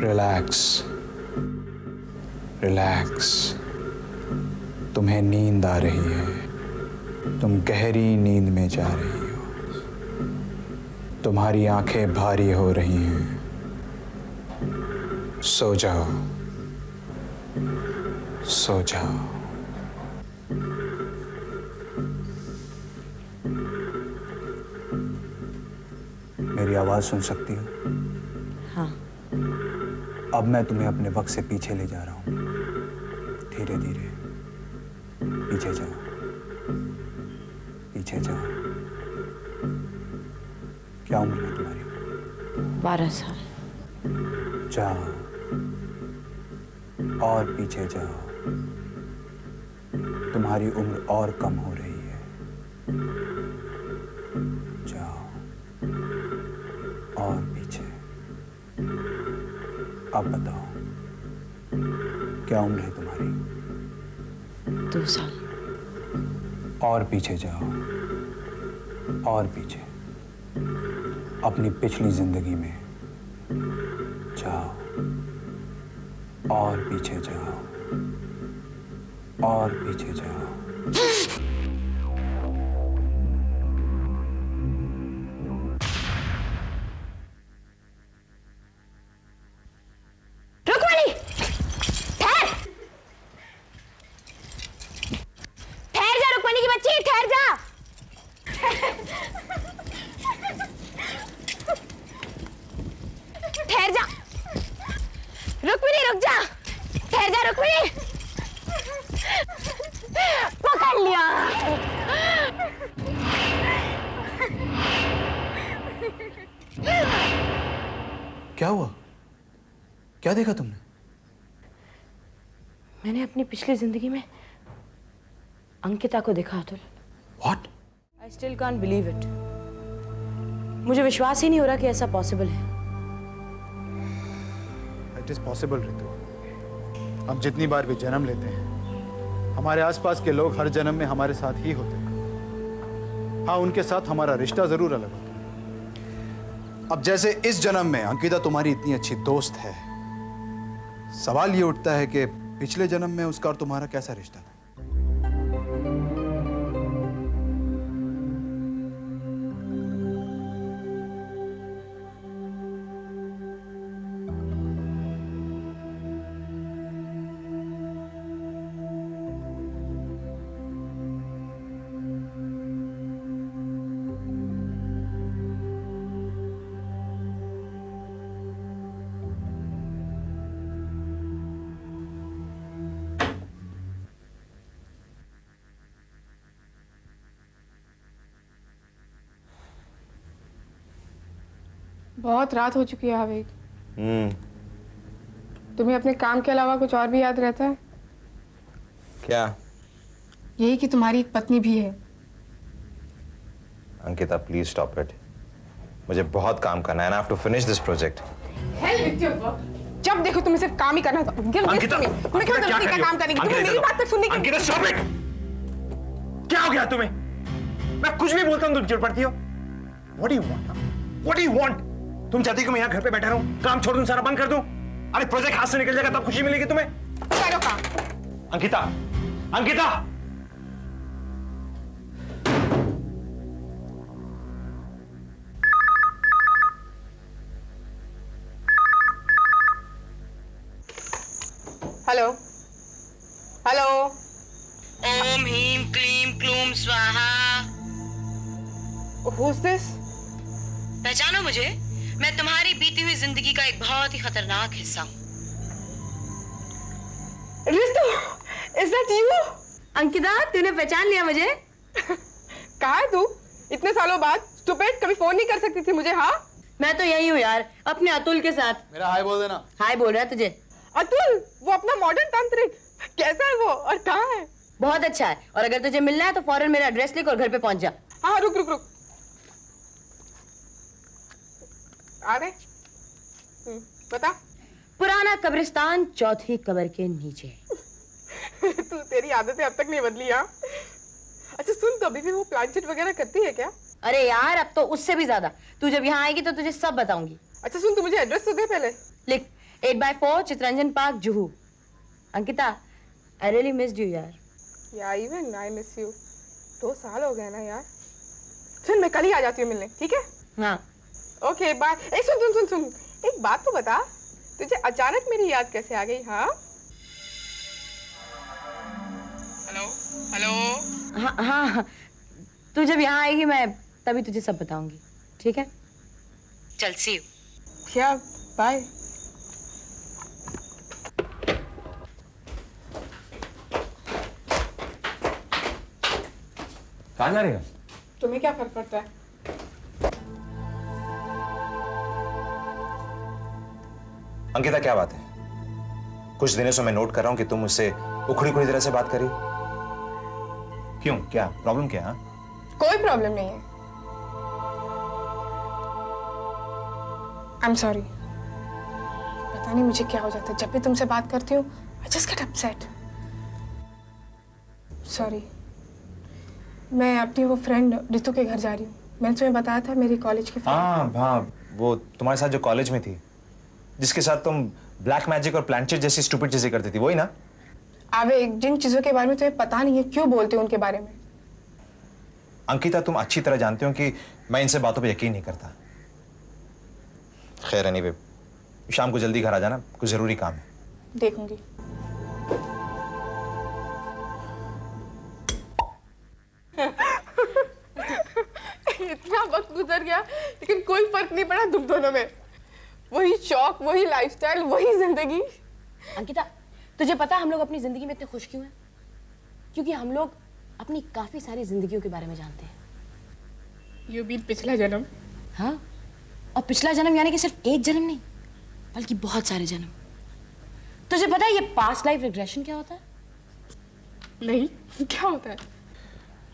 Relax relax. तुम्हें नींद आ रही है, तुम गहरी नींद में जा रही हो, तुम्हारी आंखें भारी हो रही हैं। सो जाओ, सो जाओ। मेरी आवाज सुन सकती हो? हाँ। अब मैं तुम्हें अपने वक्त से पीछे ले जा रहा हूं। धीरे धीरे पीछे जाओ, पीछे जाओ। क्या उम्र है तुम्हारी? 12 साल। जाओ और पीछे जाओ। तुम्हारी उम्र और कम हो रही है। जाओ और पीछे। अब बताओ, क्या उम्र है तुम्हारी? 2 साल। और पीछे जाओ, और पीछे। अपनी पिछली जिंदगी में जाओ और पीछे जाओ, और पीछे जाओ। रुक्मिणी, ठहर। ठहर जा रुक्मिणी की बच्ची, ठहर जा। ठहर जा रुक्मिणी, रुक जा। ठहर जा रुक्मिणी। पकड़ लिया। क्या हुआ? क्या देखा तुमने? मैंने अपनी पिछली जिंदगी में अंकिता को देखा Atul. What? I still can't believe it. मुझे विश्वास ही नहीं हो रहा कि ऐसा पॉसिबल है। It is possible, Ritu. हम जितनी बार भी जन्म लेते हैं, हमारे आसपास के लोग हर जन्म में हमारे साथ ही होते हैं। हाँ, उनके साथ हमारा रिश्ता जरूर अलग होता है। अब जैसे इस जन्म में अंकिता तुम्हारी इतनी अच्छी दोस्त है, सवाल ये उठता है कि पिछले जन्म में उसका और तुम्हारा कैसा रिश्ता था? बहुत रात हो चुकी है आवेग। तुम्हें अपने काम के अलावा कुछ और भी याद रहता है? क्या? यही कि तुम्हारी एक पत्नी भी है। Ankita, please stop it. मुझे बहुत काम करना है। I have to finish this project. जब देखो तुम्हें सिर्फ काम ही करना था। अंकिता, तुम्हें क्यों जरूरत नहीं काम करने की? तुम्हें मेरी बात तक सुनने की? Ankita, stop it. क्या हो गया तुम्हें? मैं कुछ भी बोलता हूं तुम चिढ़ पड़ती हो। What do you want? What do you want? तुम चाहती हो मैं यहाँ घर पे बैठा रहूं, काम छोड़ दूं, सारा बंद कर दूं? अरे प्रोजेक्ट हाथ से निकल जाएगा तब खुशी मिलेगी तुम्हें। करो काम। अंकिता, अंकिता! Hello hello. ओम ह्रीं क्लीं क्लूम स्वाहा। Who's this? पहचानो मुझे? मैं तुम्हारी बीती हुई जिंदगी का एक बहुत ही खतरनाक हिस्सा हूँ। Ritu, is that you? Ankita, तूने पहचान लिया मुझे? कहाँ है तू? इतने सालों बाद स्टूपिड, कभी फोन नहीं कर सकती थी मुझे? हाँ, मैं तो यही हूँ यार, अपने अतुल के साथ। मेरा हाय बोल देना। हाय बोल रहा है तुझे। अतुल, वो अपना मॉडर्न तांत्रिक, कैसा है वो और कहाँ है? बहुत अच्छा है, और अगर तुझे मिलना है तो फौरन मेरा एड्रेस लिख और घर पे पहुंच जा। हाँ, रुक रुक रुक। आ रहे? बता। पुराना कब्रिस्तान, चौथी कब्र के नीचे। तू, तेरी आदतें अब तक नहीं बदली। हाँ, अच्छा सुन, तो अभी भी वो प्लानचेट वगैरह करती है क्या? अरे यार, अब तो उससे भी ज्यादा। तू जब यहाँ आएगी तो तुझे सब बताऊंगी। अच्छा सुन, तू मुझे एड्रेस तो दे पहले। लिख, 8x4 Chittaranjan park Juhu. Ankita, I really missed you यार। या इवन आई मिस यू। 2 साल हो गए ना यार। सुन, मैं कल ही आ जाती हूँ मिलने, ठीक है? हाँ। Okay bye. ए सुन सुन सुन सुन, एक बात तो बता, तुझे अचानक मेरी याद कैसे आ गई? हाँ हेलो हेलो। हाँ हाँ, तू जब यहाँ आएगी मैं तभी तुझे सब बताऊंगी, ठीक है? चल सी यू। क्या बाय। कहाँ जा रही हो? तुम्हें क्या फर्क पड़ता है? अंकिता, क्या बात है? कुछ दिनों से मैं नोट कर रहा हूं कि तुम मुझसे उखड़ी उखड़ी तरह से बात करी। क्यों, क्या प्रॉब्लम क्या है? कोई प्रॉब्लम नहीं है। I am sorry. पता नहीं मुझे क्या हो जाता है जब भी तुमसे बात करती हूँ। I just get upset. Sorry. मैं अपनी वो फ्रेंड रितु के घर जा रही हूँ। मैंने तुम्हें बताया था, मेरी कॉलेज की फ्रेंड। हाँ, वो तुम्हारे साथ जो कॉलेज में थी, जिसके साथ तुम ब्लैक मैजिक और प्लांचेट जैसी स्टूपिड चीजें करती थी, वही ना? आवे, जिन चीजों के बारे में तुम्हें पता नहीं है, क्यों बोलते हो उनके बारे में? अंकिता, तुम अच्छी तरह जानते हो कि मैं इनसे बातों पे यकीन नहीं करता। खैर एनीवे, शाम को जल्दी घर आ जाना, कुछ जरूरी काम है। देखूंगी। इतना वक्त गुजर गया लेकिन कोई फर्क नहीं पड़ा तुम दोनों में। वही शौक, वही लाइफस्टाइल, वही जिंदगी। अंकिता, तुझे पता हम लोग अपनी जिंदगी में इतने खुश क्यों हैं? क्योंकि हम लोग अपनी काफी सारी जिंदगियों के बारे में जानते हैं। यू मीन पिछला जन्म? हाँ, और पिछला जन्म यानी कि सिर्फ एक जन्म नहीं, बल्कि बहुत सारे जन्म। तुझे पता है ये पास्ट लाइफ रिग्रेशन क्या होता है? नहीं, क्या होता है?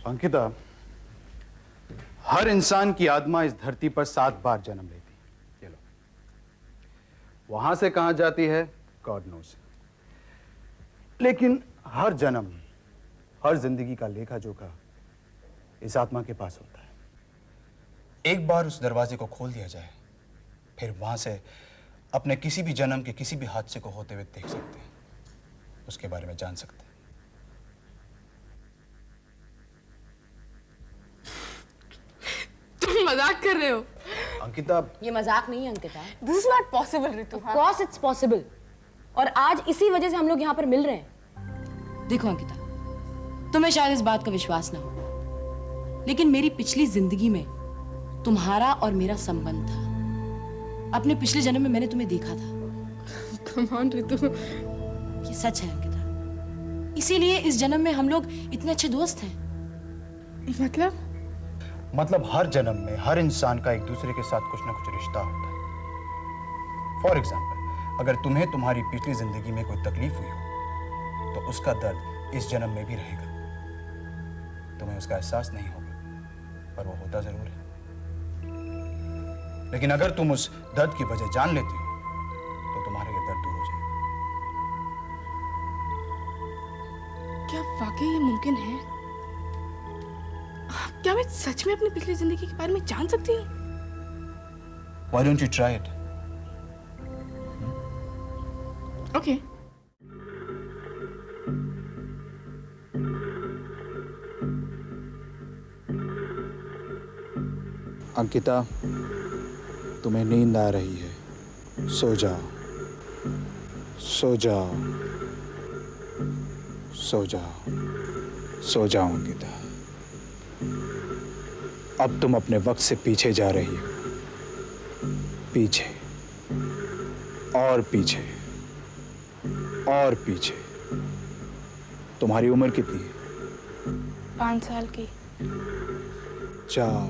अंकिता, हर इंसान की आत्मा इस धरती पर 7 बार जन्म लेती है। ये लो, वहां से कहां जाती है गॉड नोस, लेकिन हर जन्म, हर जिंदगी का लेखा जोखा इस आत्मा के पास होता है। एक बार उस दरवाजे को खोल दिया जाए, फिर वहां से अपने किसी भी जन्म के किसी भी हादसे को होते हुए देख सकते हैं, उसके बारे में जान सकते हैं। तुम मजाक कर रहे हो? अंकिता, ये मजाक नहीं है Ankita. This is not possible Ritu. Of course it's possible। और आज इसी वजह से हम लोग यहाँ पर मिल रहे हैं। देखो अंकिता, तुम्हें शायद इस बात का विश्वास ना हो, लेकिन मेरी पिछली जिंदगी में तुम्हारा और मेरा संबंध था। अपने पिछले जन्म में मैंने तुम्हें देखा था। Come on Ritu. ये सच है अंकिता, इसीलिए इस जन्म में हम लोग इतने अच्छे दोस्त हैं। मतलब हर जन्म में हर इंसान का एक दूसरे के साथ कुछ ना कुछ रिश्ता होता है। फॉर एग्जाम्पल, अगर तुम्हें तुम्हारी पिछली जिंदगी में कोई तकलीफ हुई हो तो उसका दर्द इस जन्म में भी रहेगा। तुम्हें उसका एहसास नहीं होगा, पर वो होता जरूर है। लेकिन अगर तुम उस दर्द की वजह जान लेती हो तो तुम्हारा ये दर्द दूर हो जाएगा। क्या वाकई ये मुमकिन है? क्या मैं सच में अपनी पिछली जिंदगी के बारे में जान सकती हूँ? Why don't you try it? Okay. Ankita, तुम्हें नींद आ रही है, सो जाओ, सो जाओ, सो जाओ, सो जाओ अंकिता। अब तुम अपने वक्त से पीछे जा रही हो, पीछे और पीछे और पीछे। तुम्हारी उम्र कितनी है? 5 साल की। जाओ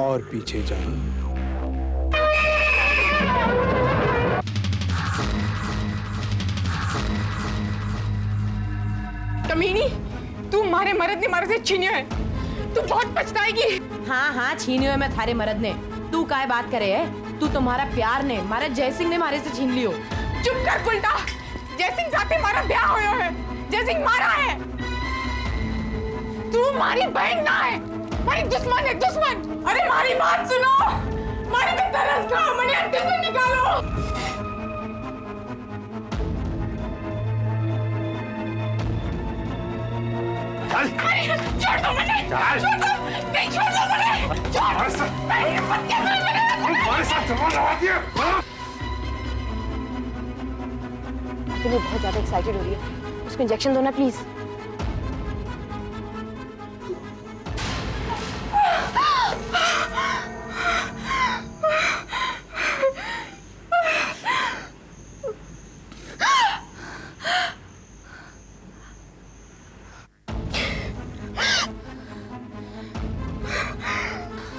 और पीछे जाओ। कमीनी, तू मारे मर्द ने मारे से छीनियो है। तू बहुत पछताएगी। हाँ हाँ, छीनी हुए मैं थारे मर्द ने। तू काय बात करे है? तू तुम्हारा प्यार ने, मारे जयसिंह ने मारे से छीन लियो। चुप कर उल्टा। जयसिंह साथे मारा ब्याह होयो है। जयसिंह मारा है। तू मारी बहन ना है, मारी दुश्मन है, दुश्मन। अरे मारी बात सुनो, मारी तो तरस खाओ, मने अंदर से निकालो। चल छोड़ दो मुझे, चल छोड़ दो, नहीं छोड़ दो मुझे, छोड़, मेरी हिम्मत कैसे हुई मैंने? हमारे साथ जमा लगाती है हाँ? तो वो बहुत ज्यादा एक्साइटेड हो रही है, उसको इंजेक्शन दो ना प्लीज।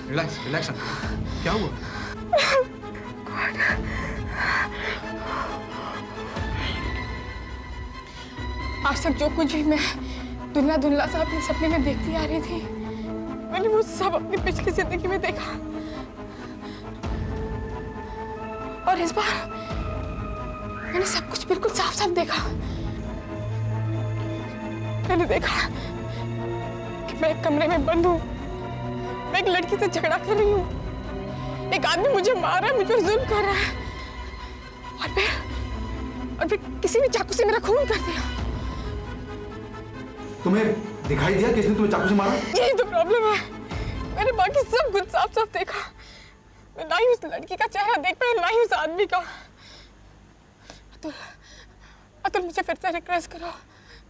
रिलैक्स रिलैक्स, क्या हुआ? आज तक जो कुछ भी मैं धुंधला धुंधला सा अपने सपने में देखती आ रही थी, मैंने वो सब अपनी पिछली जिंदगी में देखा। और इस बार मैंने सब कुछ बिल्कुल साफ साफ देखा। मैंने देखा कि मैं एक कमरे में बंद हूँ, मैं एक लड़की से झगड़ा कर रही हूँ, एक आदमी मुझे मार रहा है, मुझ पर जुल्म कर रहा है, और फिर किसी ने चाकू से मेरा खून कर दिया। तुम्हें दिखाई दिया किसने तुम्हें चाकू से मारा? यही तो प्रॉब्लम है, मैंने बाकी सब कुछ साफ साफ देखा, मैं ना ही उस लड़की का चेहरा देख पाई, ना ही उस आदमी का। अतुल मुझे फिर से रिक्वेस्ट करो,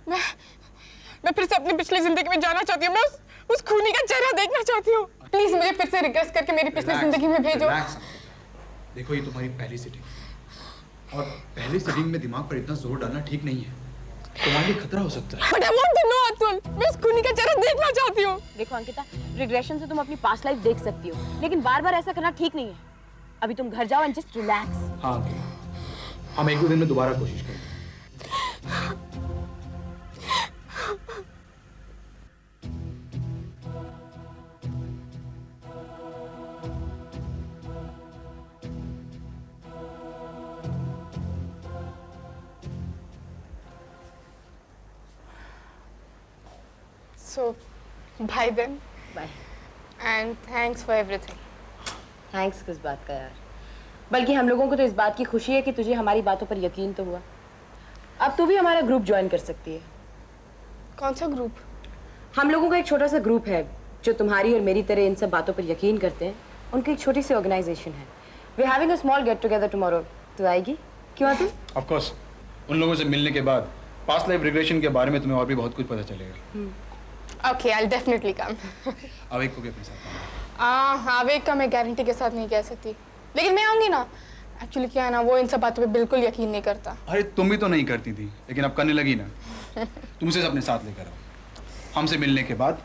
मैं फिर से अपनी पिछली जिंदगी में जाना चाहती हूँ, मैं उस खूनी का चेहरा देखना चाहती हूँ। प्लीज मुझे फिर से रिक्वेस्ट करके मेरी पिछली जिंदगी में भेजो। देखो ये तुम्हारी पहली सिटिंग, और पहली सिटिंग में दिमाग पर इतना जोर डालना ठीक नहीं है, तुम्हारे लिए खतरा हो सकता है। But I want to know, Atul, मैं उस खूनी का चेहरा देखना चाहती हूँ। देखो अंकिता, रिग्रेशन से तुम अपनी पास्ट लाइफ देख सकती हो, लेकिन बार बार ऐसा करना ठीक नहीं है। अभी तुम घर जाओ एंड जस्ट रिलैक्स। हाँ हम एक दो दिन में दोबारा कोशिश करेंगे। So, bye then, bye. and thanks for everything. Thanks किस बात का यार, बल्कि हम लोगों को तो इस बात की खुशी है कि तुझे हमारी बातों पर यकीन तो हुआ। अब तू भी हमारा ग्रुप ज्वाइन कर सकती है। कौन सा ग्रुप? हम लोगों का एक छोटा सा ग्रुप है जो तुम्हारी और मेरी तरह इन सब बातों पर यकीन करते हैं। उनकी एक छोटी सी ऑर्गेनाइजेशन है। We are having a small get together tomorrow. तू आएगी? क्यों आतुल? ऑफ कोर्स, उन लोगों से मिलने के बाद पास्ट लाइफ रिग्रेशन के बारे में तुम्हें और भी बहुत कुछ पता चलेगा। Okay, I'll definitely come. आवेग को भी अपने साथ लाना। आवेग का मैं गारंटी के साथ नहीं कह सकती, लेकिन मैं आऊंगी ना। एक्चुअली क्या है ना, वो इन सब बातों पे बिल्कुल यकीन नहीं करता। अरे तुम भी तो नहीं करती थी, लेकिन अब करने लगी ना। तुम उसे अपने साथ लेकर आओ, हमसे मिलने के बाद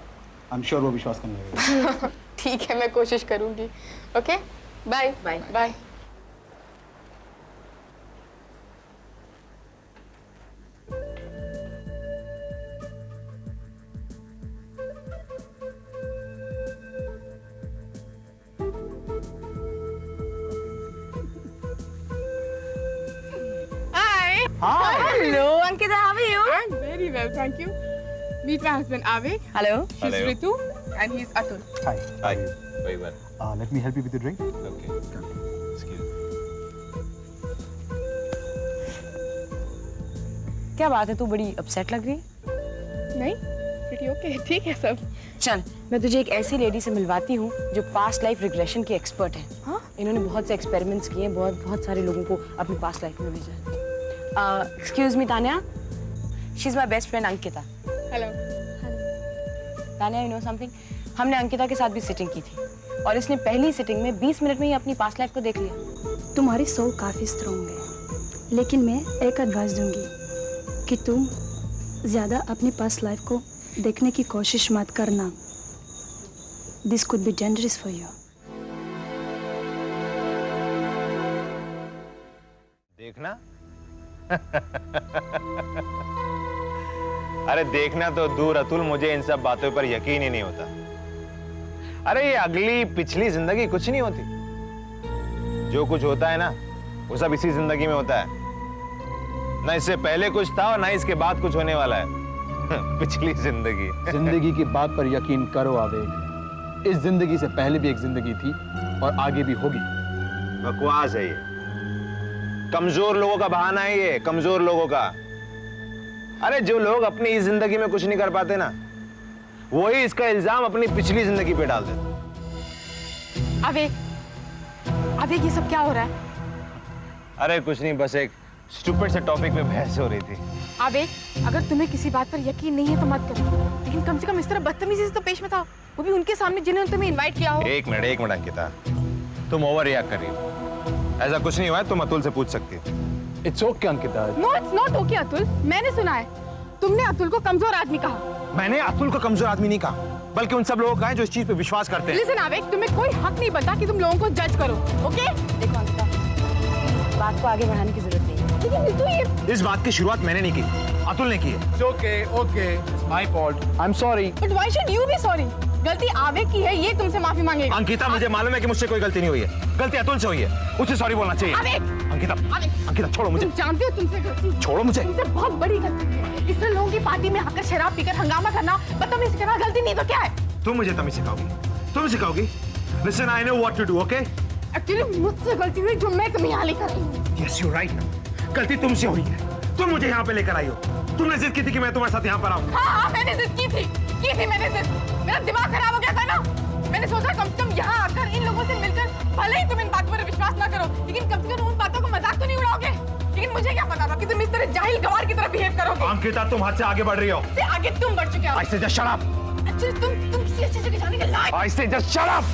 आई एम श्योर वो विश्वास करने लगेगा। ठीक है, मैं कोशिश करूंगी। Okay, bye bye bye. Hi. Hello Ankita, how are you? I'm very well, thank you. Meet my husband Avik. Hello. She's Hello. Ritu, and he's Atul. Hi. Hi. Very well. Let me help you with your drink. Okay. Excuse me. क्या बात है, तू बड़ी upset लग रही है। नहीं, pretty okay, ठीक है सब। चल मैं तुझे एक ऐसी लेडी से मिलवाती हूँ जो पास्ट लाइफ रिग्रेशन की एक्सपर्ट है। हाँ? इन्होंने बहुत से एक्सपेरिमेंट्स किए हैं, बहुत सारे लोगों को अपनी पास्ट लाइफ में भेजा है। Excuse me Tanya, she is my best friend Ankita. Hello. Tanya, you know something, हमने अंकिता के साथ भी सिटिंग की थी और इसने पहली सिटिंग में 20 मिनट में ही अपनी पास्ट लाइफ को देख लिया। तुम्हारी सोल काफ़ी स्ट्रॉन्ग है, लेकिन मैं एक एडवाइस दूंगी कि तुम ज़्यादा अपनी पास्ट लाइफ को देखने की कोशिश मत करना। This could be dangerous for you. देखना अरे देखना तो दूर अतुल, मुझे इन सब बातों पर यकीन ही नहीं होता। अरे ये अगली पिछली जिंदगी कुछ नहीं होती। जो कुछ होता है ना, वो सब इसी जिंदगी में होता है। ना इससे पहले कुछ था और ना इसके बाद कुछ होने वाला है। पिछली जिंदगी। जिंदगी की बात पर यकीन करो आवेग, इस जिंदगी से पहले भी एक जिंदगी थी और आगे भी होगी। बकवास है ये, कमजोर लोगों का बहाना है ये, कमजोर लोगों का। अरे जो लोग अपनी इस जिंदगी में कुछ नहीं कर पाते ना, वही इसका इल्जाम अपनी पिछली जिंदगी पे डाल देता। आवेग आवेग ये सब क्या हो रहा है? अरे कुछ नहीं, बस एक स्टूपिड से टॉपिक पे बहस हो रही थी। आवेग अगर तुम्हें किसी बात पर यकीन नहीं है तो मत करो, लेकिन कम से कम इस तरह बदतमीजी से तो पेश मत आओ, वो भी उनके सामने जिन्होंने तुम्हें इनवाइट किया हो। एक मिनट अंकिता, तुम ओवर रिएक्ट कर रही हो। ऐसा कुछ नहीं हुआ है, तुम अतुल से पूछ सकती हो। It's okay Ankita. No it's not okay Atul, मैंने सुना है तुमने अतुल को कमजोर आदमी कहा। मैंने अतुल को कमजोर आदमी नहीं कहा, बल्कि उन सब लोगों का है जो इस चीज पे विश्वास करते हैं। लिसन आवेग, तुम्हें कोई हक नहीं बनता कि तुम लोगों को जज करो, ओके? देखो अंकिता, बात को आगे बढ़ाने की जरूरत नहीं है। लेकिन नीतू ये इस बात की शुरुआत मैंने नहीं की, अतुल ने की है। It's okay, okay. It's my fault. I'm sorry. But why should you be sorry? गलती आवेग की है, ये तुमसे माफी मांगेगा। अंकिता, मुझे मालूम है कि मुझसे कोई गलती नहीं हुई है, गलती अतुल से हुई है, उसे सॉरी बोलना चाहिए। आवेग! अंकिता, आवेग! अंकिता छोड़ो मुझे, तुम जानते हो तुमसे गलती, छोड़ो मुझे। तुमसे बहुत बड़ी गलती है। इस तरह लोगों की पार्टी में आकर शराब पीकर हंगामा करना, बदतमीजी करना गलती नहीं तो क्या है? तुम मुझे तमीज सिखाओगी, तुम सिखाओगी। Listen, I know what to do, okay? Actually मुझसे गलती हुई जो मैं तुम्हें यहाँ लेकर आई हूँ। यस यू राइट, गलती तुमसे हुई है, तुम मुझे यहाँ पे लेकर आई हो। तुमने जिद की थी कि मैं तुम्हारे साथ यहाँ पर आऊँ। हाँ मैंने जिद की थी मैंने जिद। मेरा दिमाग खराब हो गया था ना, मैंने सोचा कम से कम यहाँ आकर इन लोगों से मिलकर, भले ही तुम इन बातों पर विश्वास ना करो, लेकिन कम से कम उन बातों को मजाक तो नहीं उड़ाओगे। लेकिन मुझे क्या पता था कि तुम इस तरह जाहिल गवार की तरह बिहेव करोगे। अंकिता, तुम हद से आगे बढ़ रही हो। से आगे तुम बढ़ चुके हो। I say just shut up. Actually तुम किसी अच्छी जगह जाने के लायक। I say just shut up.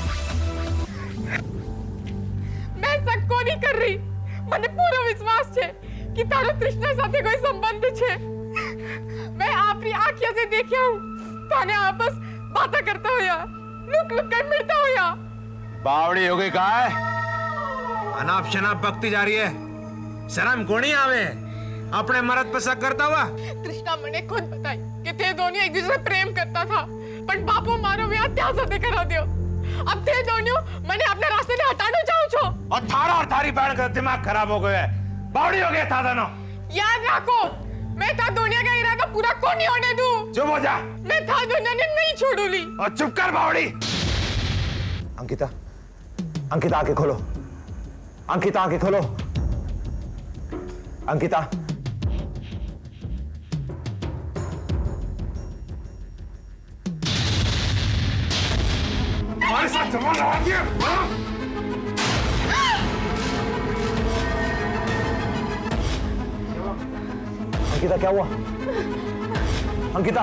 मैं शक को नहीं कर रही, મને પૂરો વિશ્વાસ છે કે તારો તૃષ્ણા સાથે કોઈ સંબંધ છે। मैं आपकी आंखों से देखा हूँ, ताने आपस बातें करता होया, लुक कर मिलता होया। बावड़ी हो गई कहा है? अनाप शनाप बकती जा रही है, शर्म को नहीं आवे अपने मर्द पे शक करता हुआ। तृष्णा मैंने खुद बताई कि ते दोनों एक दूसरे से प्रेम करता था, पर बापू मारो ब्याह त्या साथे करा दियो। अब ते दोनों मैंने अपने रास्ते से हटाना चाहूं छो। और थारा और थारी बहन का दिमाग खराब हो गया है, बावड़ी हो गया था दोनों। याद रखो, मैं था दुनिया का इरादा पूरा को नहीं होने दूं। चुप हो जा। मैं था दुनिया ने नहीं छोड़ूली। और चुप कर बावड़ी। अंकिता, अंकिता आंखें खोलो, अंकिता आंखें खोलो, अंकिता। हमारे साथ जमा लगा दिया, हाँ? अंकिता क्या हुआ? अंकिता